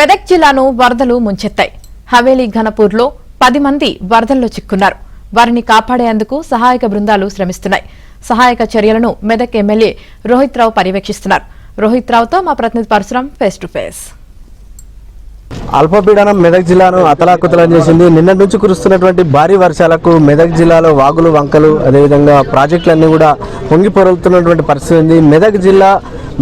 మెదక్ జిల్లాను వరదలు ముంచెత్తాయి. హవేలీ ఘనపూర్లో 10 మంది వరదల్లో చిక్కున్నారు. వారిని కాపాడేందుకు సహాయక బృందాలు శ్రమిస్తున్నాయి. సహాయక చర్యలను మెదక్ ఎమ్మెల్యే రోహిత్ రావు పర్యవేక్షిస్తున్నారు. రోహిత్ రావుతో మా ప్రతినిధి పరశురాం ఫేస్ టు ఫేస్. అల్పపీడనం మెదక్ జిల్లాను అతలాకుతలం చేసింది. నిన్న నుంచి కురుస్తున్నటువంటి భారీ వర్షాలకు మెదక్ జిల్లాలో వాగులు వంకలు అదేవిధంగా ప్రాజెక్టులన్నీ కూడా పొంగి పొరులుతున్నటువంటి పరిస్థితి ఉంది. మెదక్ జిల్లా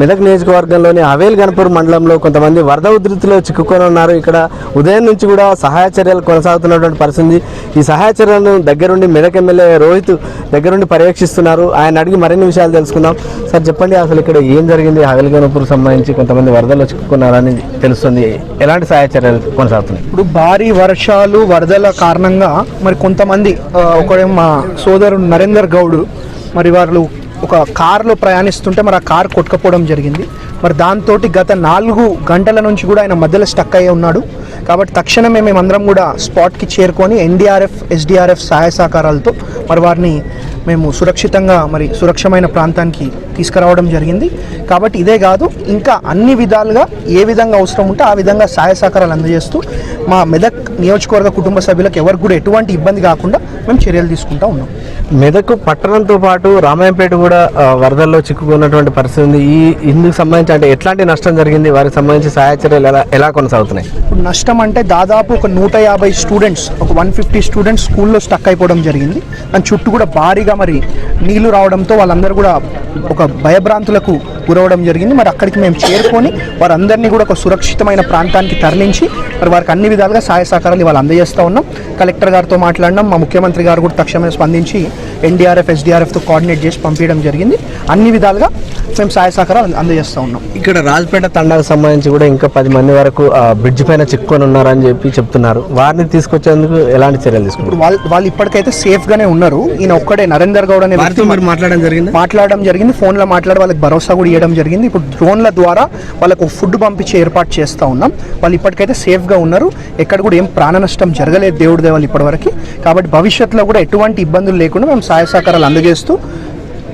మెదక్ నియోజకవర్గంలోని హవేల్ గన్పూర్ మండలంలో కొంతమంది వరద ఉధృతిలో చిక్కుకొని ఉన్నారు. ఇక్కడ ఉదయం నుంచి కూడా సహాయ చర్యలు కొనసాగుతున్నటువంటి పరిస్థితి. ఈ సహాయ చర్యలను దగ్గరుండి మెదక్ ఎమ్మెల్యే రోహిత్ దగ్గరుండి పర్యవేక్షిస్తున్నారు. ఆయన అడిగి మరిన్ని విషయాలు తెలుసుకుందాం. సార్ చెప్పండి, అసలు ఇక్కడ ఏం జరిగింది? హవేల్ గన్పూర్ సంబంధించి కొంతమంది వరదల్లో చిక్కుకున్నారని తెలుస్తుంది. ఎలాంటి సహాయ చర్యలు కొనసాగుతున్నాయి? ఇప్పుడు భారీ వర్షాలు వరదల కారణంగా మరి కొంతమంది ఒకడే మా సోదరుడు నరేందర్ గౌడ్ మరి వాళ్ళు ఒక కారులో ప్రయాణిస్తుంటే మరి ఆ కారు కొట్టుకపోవడం జరిగింది. మరి దాంతో గత 4 గంటల నుంచి కూడా ఆయన మధ్యలో స్టక్ అయ్యి ఉన్నాడు. కాబట్టి తక్షణమే మేమందరం కూడా స్పాట్కి చేరుకొని ఎన్డీఆర్ఎఫ్ ఎస్డీఆర్ఎఫ్ సహాయ సహకారాలతో మరి వారిని మేము సురక్షితంగా మరి సురక్షమైన ప్రాంతానికి తీసుకురావడం జరిగింది. కాబట్టి ఇదే కాదు, ఇంకా అన్ని విధాలుగా ఏ విధంగా అవసరం ఉంటే ఆ విధంగా సహాయ సహకారాలు అందజేస్తూ మా మెదక్ నియోజకవర్గ కుటుంబ సభ్యులకు ఎవరికి కూడా ఎటువంటి ఇబ్బంది కాకుండా మేము చర్యలు తీసుకుంటూ ఉన్నాం. మెదక్ పట్టణంతో పాటు రామాయంపేట కూడా వరదల్లో చిక్కుకున్నటువంటి పరిస్థితి ఉంది. ఇందుకు సంబంధించి అంటే ఎట్లాంటి నష్టం జరిగింది? వారికి సంబంధించి సహాయ చర్యలు ఎలా కొనసాగుతున్నాయి? ఇప్పుడు నష్టం అంటే దాదాపు ఒక 150 స్టూడెంట్స్, ఒక 150 స్టూడెంట్స్ స్కూల్లో స్టక్ అయిపోవడం జరిగింది. దాని చుట్టూ కూడా భారీగా మరి నీళ్లు రావడంతో వాళ్ళందరూ కూడా ఒక భయభ్రాంతులకు గురవడం జరిగింది. మరి అక్కడికి మేము చేరుకొని వారందరినీ కూడా ఒక సురక్షితమైన ప్రాంతానికి తరలించి మరి వారికి అన్ని విధాలుగా సహాయ సహకారాలు ఇవాళ అందజేస్తూ ఉన్నాం. కలెక్టర్ గారితో మాట్లాడినాం. మా ముఖ్యమంత్రి గారు కూడా తక్షణమే స్పందించి ఎన్డీఆర్ఎఫ్ ఎస్డీఆర్ఎఫ్తో కోఆర్డినేట్ చేసి పంపించడం జరిగింది. అన్ని విధాలుగా మేము సహాయ సహకారాలు అందజేస్తూ ఉన్నాం. ఇక్కడ రాజపేట తండాకు సంబంధించి కూడా ఇంకా 10 మంది వరకు బ్రిడ్జ్ పైన చిక్కుకొని ఉన్నారని చెప్తున్నారు. వారిని తీసుకొచ్చేందుకు ఎలాంటి చర్యలు తీసుకుంటారు? వాళ్ళు ఇప్పటికైతే సేఫ్గానే ఉన్నారు. ఈయన ఒక్కడే నరేందర్ గౌడ్ అనే మాట్లాడడం జరిగింది. ఫోన్లో మాట్లాడి వాళ్ళకి భరోసా కూడా ఇవ్వడం జరిగింది. ఇప్పుడు డ్రోన్ల ద్వారా వాళ్ళకు ఫుడ్ పంపించే ఏర్పాటు చేస్తూ ఉన్నాం. వాళ్ళు ఇప్పటికైతే సేఫ్గా ఉన్నారు. ఎక్కడ కూడా ఏం ప్రాణ నష్టం జరగలేదు దేవుడి దేవాలు ఇప్పటివరకు. కాబట్టి భవిష్యత్తులో కూడా ఎటువంటి ఇబ్బందులు లేకుండా మేము సహాయ సహకారాలు అందజేస్తూ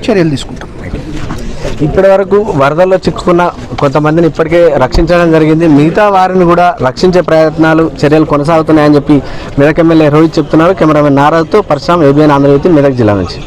చర్యలు తీసుకుంటాం. ఇప్పటి వరకు వరదల్లో చిక్కుకున్న కొంతమందిని ఇప్పటికే రక్షించడం జరిగింది. మిగతా వారిని కూడా రక్షించే ప్రయత్నాలు చర్యలు కొనసాగుతున్నాయని చెప్పి మెదక్ ఎమ్మెల్యే రోహిత్ చెప్తున్నారు. కెమెరామెన్ నారాజ్తో పరశురాం, ఏబిఎన్ ఆంధ్రజ్యోతి, మెదక్ జిల్లా నుంచి.